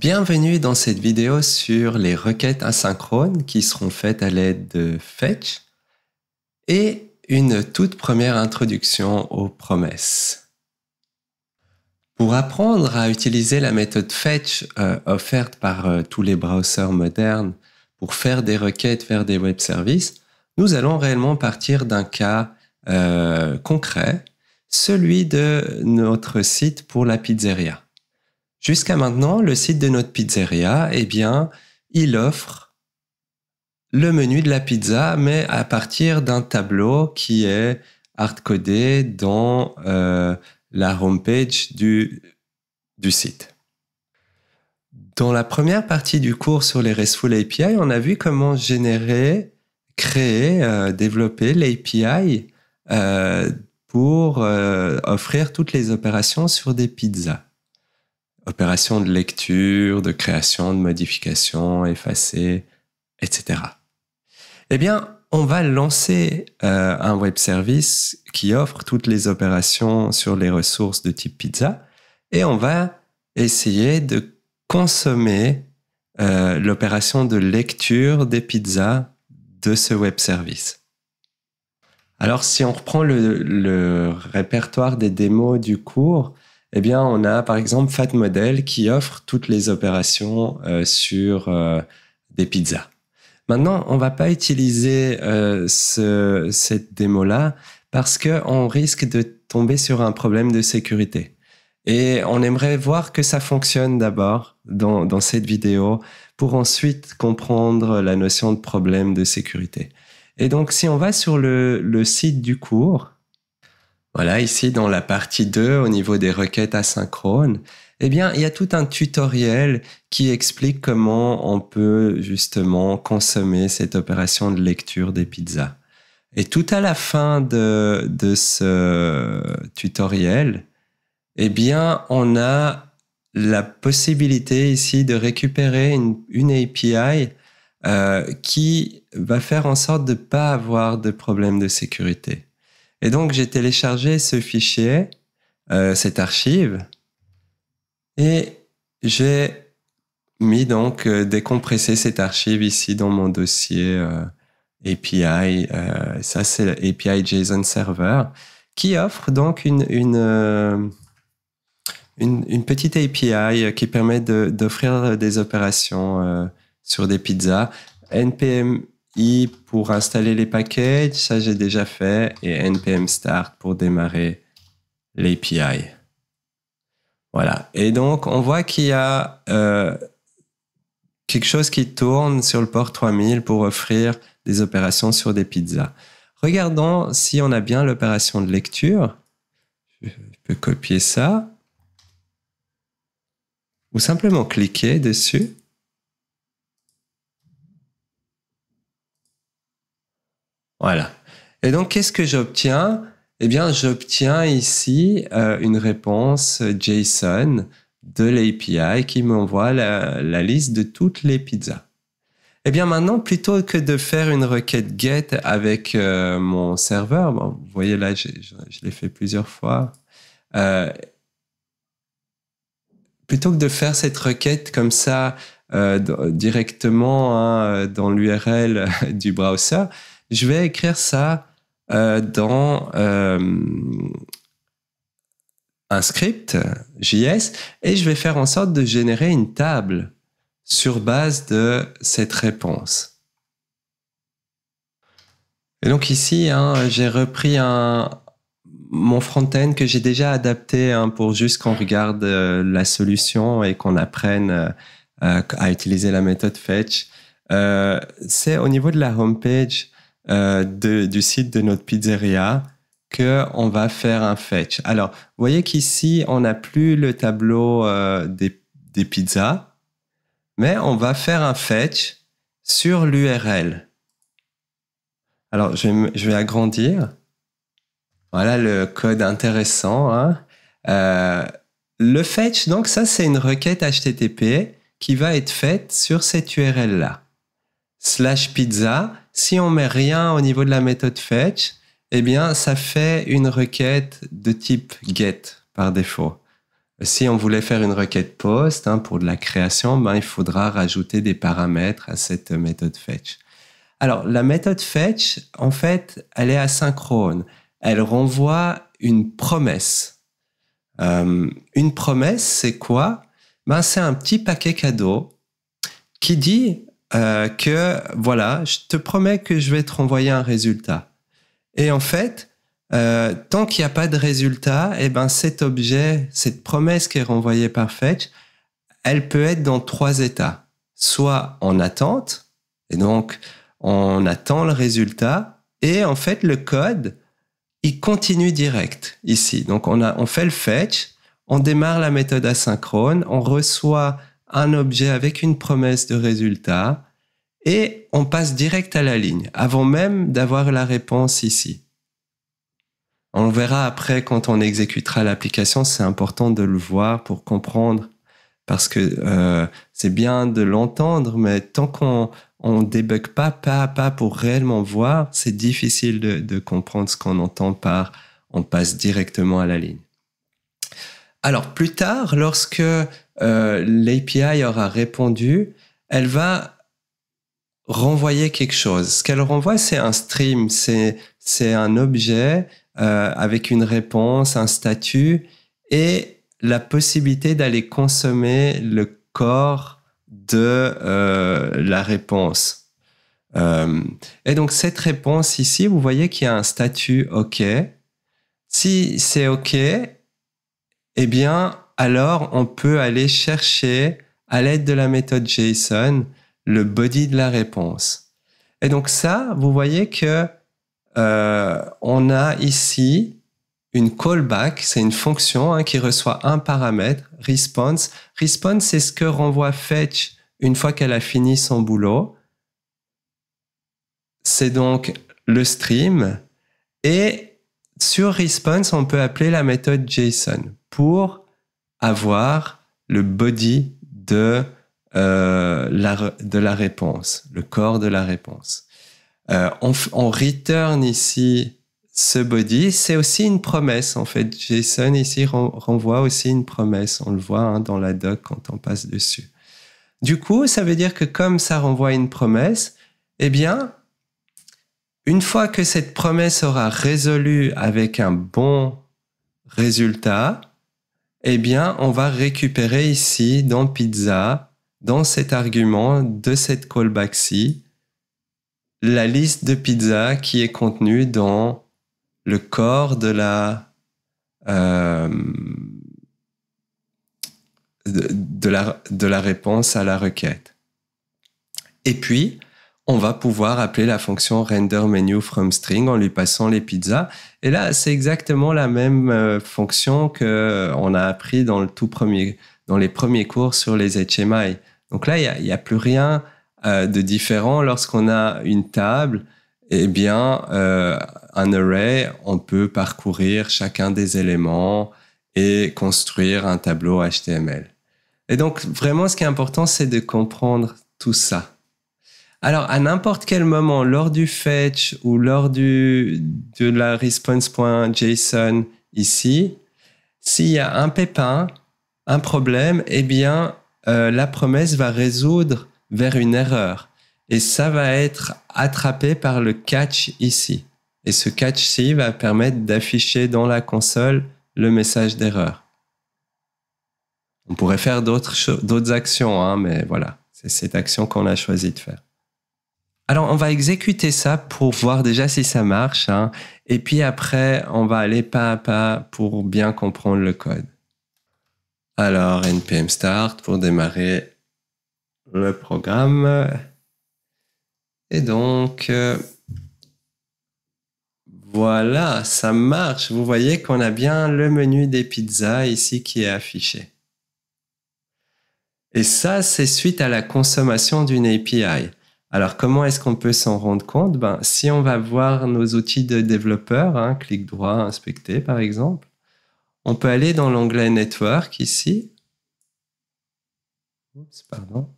Bienvenue dans cette vidéo sur les requêtes asynchrones qui seront faites à l'aide de Fetch et une toute première introduction aux promesses. Pour apprendre à utiliser la méthode Fetch offerte par tous les browsers modernes pour faire des requêtes vers des web services, nous allons réellement partir d'un cas concret, celui de notre site pour la pizzeria. Jusqu'à maintenant, le site de notre pizzeria, il offre le menu de la pizza, mais à partir d'un tableau qui est hard-codé dans la homepage du site. Dans la première partie du cours sur les RESTful API, on a vu comment générer, créer, développer l'API pour offrir toutes les opérations sur des pizzas. Opérations de lecture, de création, de modification, effacer, etc. On va lancer un web service qui offre toutes les opérations sur les ressources de type pizza et on va essayer de consommer l'opération de lecture des pizzas de ce web service. Alors, si on reprend le répertoire des démos du cours, on a par exemple FatModel qui offre toutes les opérations sur des pizzas. Maintenant, on ne va pas utiliser cette démo-là parce qu'on risque de tomber sur un problème de sécurité. Et on aimerait voir que ça fonctionne d'abord dans cette vidéo pour ensuite comprendre la notion de problème de sécurité. Et donc, si on va sur le site du cours, voilà, ici dans la partie 2, au niveau des requêtes asynchrones, il y a tout un tutoriel qui explique comment on peut justement consommer cette opération de lecture des pizzas. Et tout à la fin de ce tutoriel, on a la possibilité ici de récupérer une API qui va faire en sorte de ne pas avoir de problème de sécurité. Et donc, j'ai téléchargé ce fichier, cette archive, et j'ai mis décompressé cette archive ici dans mon dossier API. Ça, c'est l'API JSON Server, qui offre donc une petite API qui permet d'offrir des opérations sur des pizzas. npm i pour installer les packages, ça j'ai déjà fait, et npm start pour démarrer l'API. Voilà. Et donc, on voit qu'il y a quelque chose qui tourne sur le port 3000 pour offrir des opérations sur des pizzas. Regardons si on a bien l'opération de lecture. Je peux copier ça. Ou simplement cliquer dessus. Voilà. Et donc, qu'est-ce que j'obtiens? J'obtiens ici une réponse JSON de l'API qui m'envoie la liste de toutes les pizzas. Maintenant, plutôt que de faire une requête GET avec mon serveur, vous voyez là, je l'ai fait plusieurs fois, plutôt que de faire cette requête comme ça directement dans l'URL du browser, je vais écrire ça dans un script JS et je vais faire en sorte de générer une table sur base de cette réponse. Et donc ici, j'ai repris mon front-end que j'ai déjà adapté pour juste qu'on regarde la solution et qu'on apprenne à utiliser la méthode Fetch. C'est au niveau de la homepage du site de notre pizzeria qu'on va faire un fetch. Alors, vous voyez qu'ici, on n'a plus le tableau des pizzas, mais on va faire un fetch sur l'URL. Alors, je vais agrandir. Voilà le code intéressant. Le fetch, donc ça, c'est une requête HTTP qui va être faite sur cette URL-là. /pizza, si on met rien au niveau de la méthode fetch, ça fait une requête de type get par défaut. Si on voulait faire une requête post pour de la création, ben, il faudra rajouter des paramètres à cette méthode fetch. Alors, la méthode fetch, en fait, elle est asynchrone. Elle renvoie une promesse. Une promesse, c'est quoi? Ben, c'est un petit paquet cadeau qui dit que, voilà, je te promets que je vais te renvoyer un résultat. Et en fait, tant qu'il n'y a pas de résultat, eh ben, cet objet, cette promesse qui est renvoyée par fetch, elle peut être dans 3 états. Soit en attente, et donc on attend le résultat, et en fait le code, il continue direct ici. Donc on fait le fetch, on démarre la méthode asynchrone, on reçoit un objet avec une promesse de résultat, et on passe direct à la ligne, avant même d'avoir la réponse ici. On le verra après quand on exécutera l'application, c'est important de le voir pour comprendre, parce que c'est bien de l'entendre, mais tant qu'on débug pas à pas pour réellement voir, c'est difficile de comprendre ce qu'on entend par on passe directement à la ligne. Alors plus tard, lorsque l'API aura répondu, elle va renvoyer quelque chose. Ce qu'elle renvoie, c'est un stream, c'est un objet avec une réponse, un statut et la possibilité d'aller consommer le corps de la réponse. Et donc cette réponse ici, vous voyez qu'il y a un statut OK. Si c'est OK, eh bien alors on peut aller chercher à l'aide de la méthode JSON le body de la réponse. Et donc ça, vous voyez que on a ici une callback, c'est une fonction qui reçoit un paramètre, response. Response, c'est ce que renvoie fetch une fois qu'elle a fini son boulot. C'est donc le stream. Et sur response, on peut appeler la méthode JSON pour avoir le body de la réponse, le corps de la réponse. On return ici ce body, c'est aussi une promesse. En fait, JSON ici renvoie aussi une promesse. On le voit dans la doc quand on passe dessus. Du coup, ça veut dire que comme ça renvoie une promesse, eh bien, une fois que cette promesse aura résolu avec un bon résultat, eh bien, on va récupérer ici dans Pizza, dans cet argument de cette callback-ci, la liste de pizza qui est contenue dans le corps de la réponse à la requête. Et puis, on va pouvoir appeler la fonction render menu from string en lui passant les pizzas. Et là, c'est exactement la même fonction que on a appris dans les premiers cours sur les HMI. Donc là, il y a plus rien de différent. Lorsqu'on a une table, eh bien, un array, on peut parcourir chacun des éléments et construire un tableau HTML. Et donc, vraiment, ce qui est important, c'est de comprendre tout ça. Alors, à n'importe quel moment, lors du fetch ou lors de la response.json ici, s'il y a un pépin, un problème, eh bien, la promesse va résoudre vers une erreur. Et ça va être attrapé par le catch ici. Et ce catch-ci va permettre d'afficher dans la console le message d'erreur. On pourrait faire d'autres actions, mais voilà, c'est cette action qu'on a choisi de faire. Alors, on va exécuter ça pour voir déjà si ça marche. Et puis après, on va aller pas à pas pour bien comprendre le code. Alors, npm start pour démarrer le programme. Et donc, voilà, ça marche. Vous voyez qu'on a bien le menu des pizzas ici qui est affiché. Et ça, c'est suite à la consommation d'une API. Alors, comment est-ce qu'on peut s'en rendre compte? Si on va voir nos outils de développeur, clic droit, inspecter par exemple, on peut aller dans l'onglet Network ici. Oups, pardon.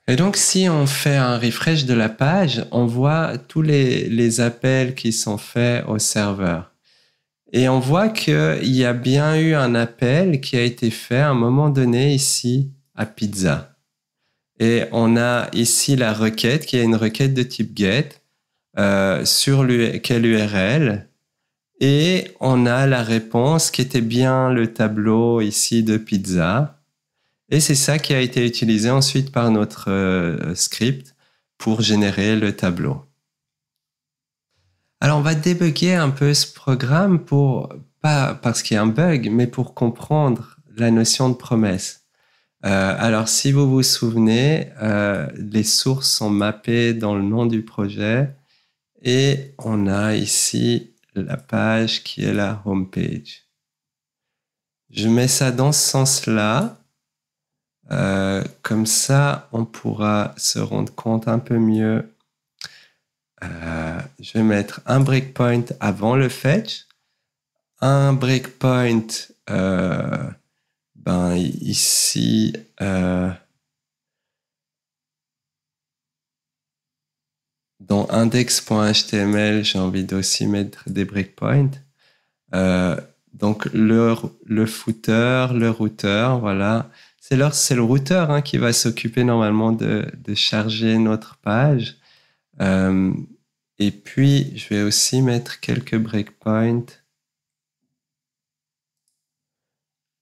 Et donc, si on fait un refresh de la page, on voit tous les appels qui sont faits au serveur. Et on voit qu'il y a bien eu un appel qui a été fait à un moment donné ici à pizza. Et on a ici la requête qui est une requête de type get sur quelle URL. Et on a la réponse qui était bien le tableau ici de pizza. Et c'est ça qui a été utilisé ensuite par notre script pour générer le tableau. Alors, on va débugger un peu ce programme pas parce qu'il y a un bug, mais pour comprendre la notion de promesse. Alors, si vous vous souvenez, les sources sont mappées dans le nom du projet et on a ici la page qui est la homepage. Je mets ça dans ce sens-là. Comme ça, on pourra se rendre compte un peu mieux. Je vais mettre un breakpoint avant le fetch, un breakpoint ici dans index.html, j'ai envie d'aussi mettre des breakpoints. Donc le footer, le routeur, voilà. C'est le routeur qui va s'occuper normalement de charger notre page. Et puis, je vais aussi mettre quelques breakpoints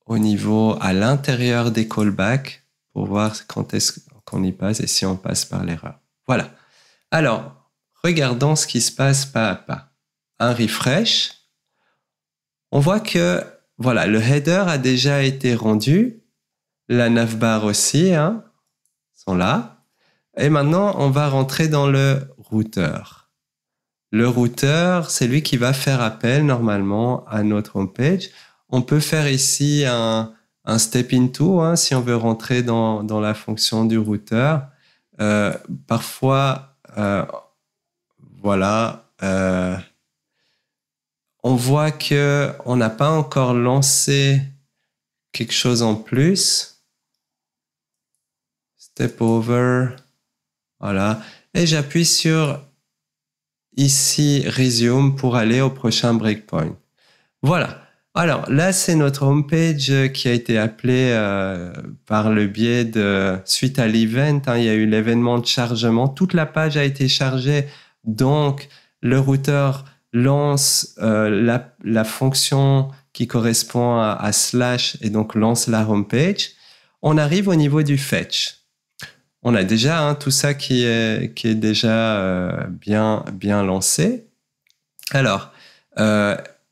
au niveau à l'intérieur des callbacks pour voir quand est-ce qu'on y passe et si on passe par l'erreur. Voilà. Alors, regardons ce qui se passe pas à pas. Un refresh. On voit que voilà, le header a déjà été rendu. La navbar aussi sont là. Et maintenant, on va rentrer dans le routeur. Le routeur, c'est lui qui va faire appel normalement à notre homepage. On peut faire ici un step into si on veut rentrer dans la fonction du routeur. Parfois, voilà, on voit qu'on n'a pas encore lancé quelque chose en plus. Step over, voilà. Et j'appuie sur ici resume pour aller au prochain breakpoint. Voilà. Alors là, c'est notre homepage qui a été appelée par le biais de suite à l'event. Il y a eu l'événement de chargement. Toute la page a été chargée. Donc, le routeur lance la fonction qui correspond à slash et donc lance la homepage. On arrive au niveau du fetch. On a déjà tout ça qui est déjà bien lancé. Alors,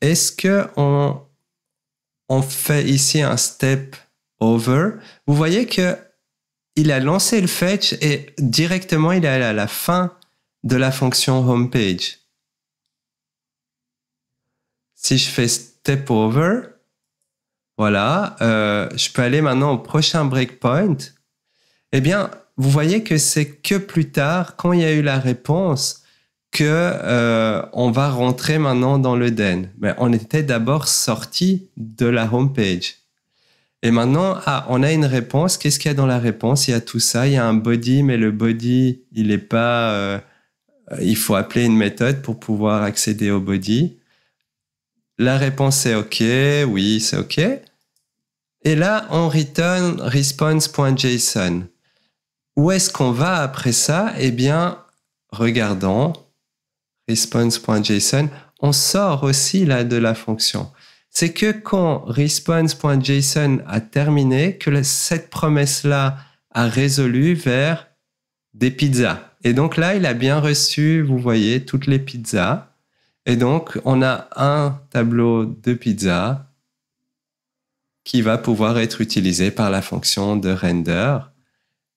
est-ce que on fait ici un step over? Vous voyez que il a lancé le fetch et directement il est allé à la fin de la fonction homepage. Si je fais step over, voilà, je peux aller maintenant au prochain breakpoint. Eh bien, vous voyez que c'est que plus tard, quand il y a eu la réponse, que on va rentrer maintenant dans le den. Mais on était d'abord sorti de la homepage. Et maintenant, on a une réponse. Qu'est-ce qu'il y a dans la réponse? Il y a tout ça. Il y a un body, mais le body, il n'est pas... il faut appeler une méthode pour pouvoir accéder au body. La réponse est OK. Oui, c'est OK. Et là, on return response.json. Où est-ce qu'on va après ça? Eh bien, regardons. Response.json, on sort aussi là de la fonction. C'est que quand response.json a terminé, que cette promesse-là a résolu vers des pizzas. Et donc là, il a bien reçu, vous voyez, toutes les pizzas. Et donc, on a un tableau de pizzas qui va pouvoir être utilisé par la fonction de render.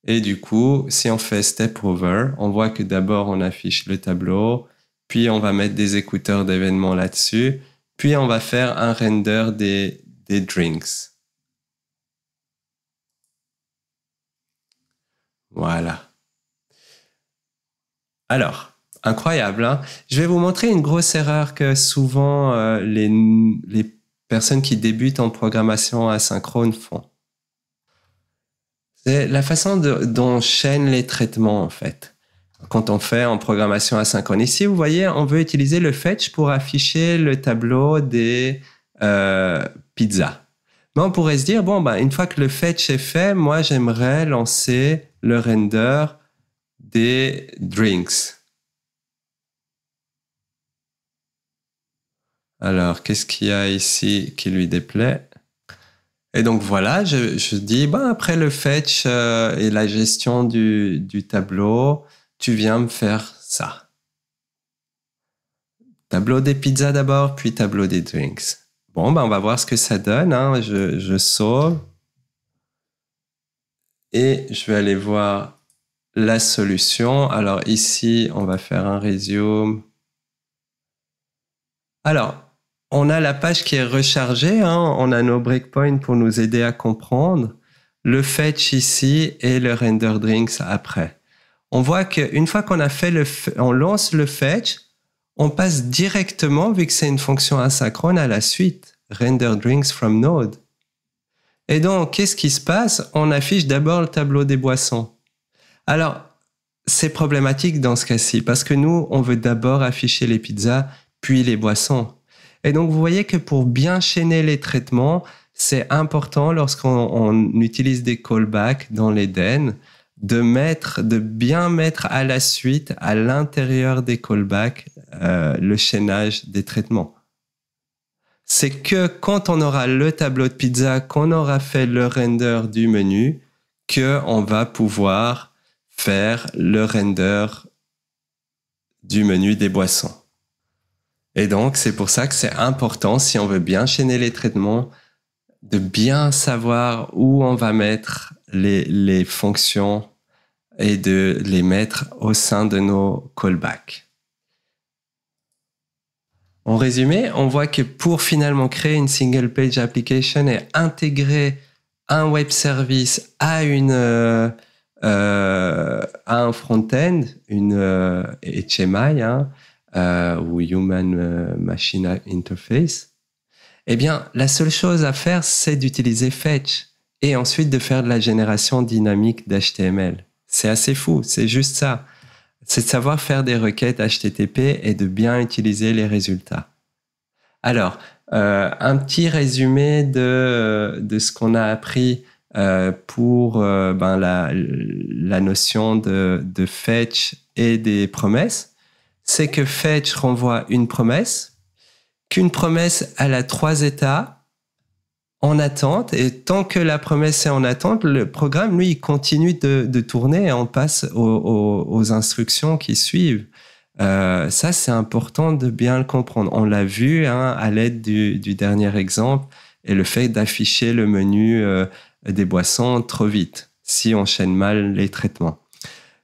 Et du coup, si on fait step over, on voit que d'abord, on affiche le tableau, puis on va mettre des écouteurs d'événements là-dessus, puis on va faire un render des drinks. Voilà. Alors, incroyable, Je vais vous montrer une grosse erreur que souvent les personnes qui débutent en programmation asynchrone font. C'est la façon dont on chaîne les traitements, en fait. quand on fait en programmation asynchrone. Ici, vous voyez, on veut utiliser le fetch pour afficher le tableau des pizzas. Mais on pourrait se dire, bon, une fois que le fetch est fait, moi, j'aimerais lancer le render des drinks. Alors, qu'est-ce qu'il y a ici qui lui déplaît? Et donc voilà, je dis, après le fetch et la gestion du tableau, tu viens me faire ça. Tableau des pizzas d'abord, puis tableau des drinks. Bon, on va voir ce que ça donne. Hein. Je sauve. Et je vais aller voir la solution. Alors ici, on va faire un resume. Alors, on a la page qui est rechargée. Hein. On a nos breakpoints pour nous aider à comprendre. Le fetch ici et le render drinks après. On voit qu'une fois qu'on a fait on lance le fetch, on passe directement, vu que c'est une fonction asynchrone, à la suite. Render drinks from node. Et donc, qu'est-ce qui se passe? On affiche d'abord le tableau des boissons. Alors, c'est problématique dans ce cas-ci, parce que nous, on veut d'abord afficher les pizzas, puis les boissons. Et donc, vous voyez que pour bien chaîner les traitements, c'est important lorsqu'on utilise des callbacks dans l'Eden, de bien mettre à la suite, à l'intérieur des callbacks, le chaînage des traitements. C'est que quand on aura le tableau de pizza, qu'on aura fait le render du menu, qu'on va pouvoir faire le render du menu des boissons. Et donc, c'est pour ça que c'est important, si on veut bien chaîner les traitements, de bien savoir où on va mettre les fonctions et de les mettre au sein de nos callbacks. En résumé, on voit que pour finalement créer une single page application et intégrer un web service à un front-end, une HMI, ou Human Machine Interface, eh bien, la seule chose à faire, c'est d'utiliser Fetch et ensuite de faire de la génération dynamique d'HTML. C'est assez fou, c'est juste ça. C'est de savoir faire des requêtes HTTP et de bien utiliser les résultats. Alors, un petit résumé de ce qu'on a appris pour la notion de fetch et des promesses. C'est que fetch renvoie une promesse, qu'une promesse elle a 3 états en attente, et tant que la promesse est en attente, le programme, lui, il continue de tourner et on passe aux instructions qui suivent. Ça, c'est important de bien le comprendre. On l'a vu à l'aide du dernier exemple et le fait d'afficher le menu des boissons trop vite, si on chaîne mal les traitements.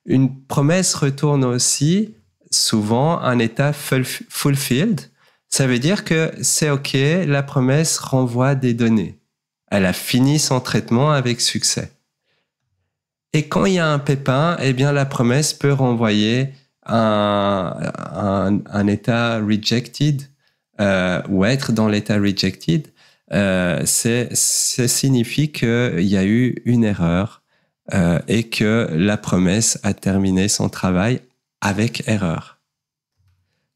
Une promesse retourne aussi souvent un état fulfilled. Ça veut dire que c'est OK, la promesse renvoie des données. Elle a fini son traitement avec succès. Et quand il y a un pépin, eh bien la promesse peut renvoyer un état rejected ou être dans l'état rejected. Ça signifie qu'il y a eu une erreur et que la promesse a terminé son travail avec erreur.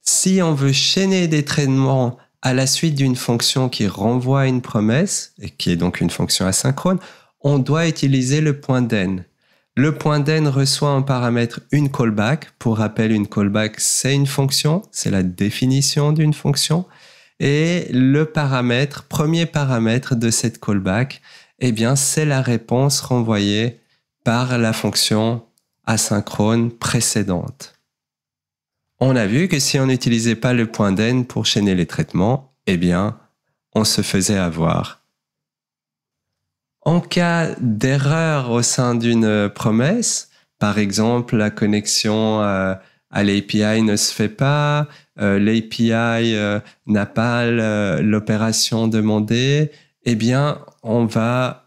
Si on veut chaîner des traitements à la suite d'une fonction qui renvoie une promesse, et qui est donc une fonction asynchrone, on doit utiliser le point .den. Le point .den reçoit en paramètre une callback. Pour rappel, une callback, c'est une fonction, c'est la définition d'une fonction. Et le premier paramètre de cette callback, eh bien, c'est la réponse renvoyée par la fonction asynchrone précédente. On a vu que si on n'utilisait pas le point .den pour chaîner les traitements, eh bien, on se faisait avoir. En cas d'erreur au sein d'une promesse, par exemple, la connexion à l'API ne se fait pas, l'API n'a pas l'opération demandée, eh bien, on va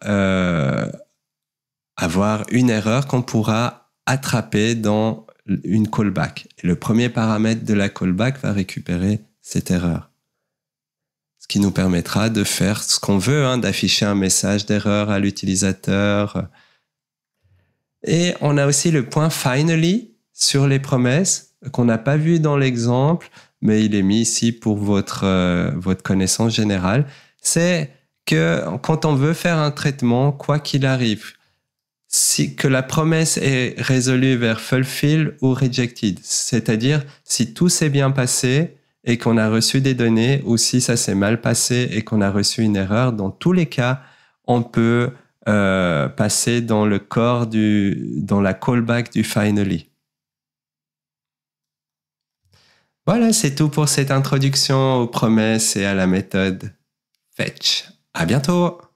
avoir une erreur qu'on pourra attraper dans une callback. Et le premier paramètre de la callback va récupérer cette erreur. Ce qui nous permettra de faire ce qu'on veut, d'afficher un message d'erreur à l'utilisateur. Et on a aussi le point finally. sur les promesses qu'on n'a pas vu dans l'exemple, mais il est mis ici pour votre connaissance générale, c'est que quand on veut faire un traitement, quoi qu'il arrive, que la promesse est résolue vers fulfill ou rejected, c'est-à-dire si tout s'est bien passé et qu'on a reçu des données, ou si ça s'est mal passé et qu'on a reçu une erreur, dans tous les cas, on peut passer dans le corps dans la callback du finally. Voilà, c'est tout pour cette introduction aux promesses et à la méthode Fetch. À bientôt!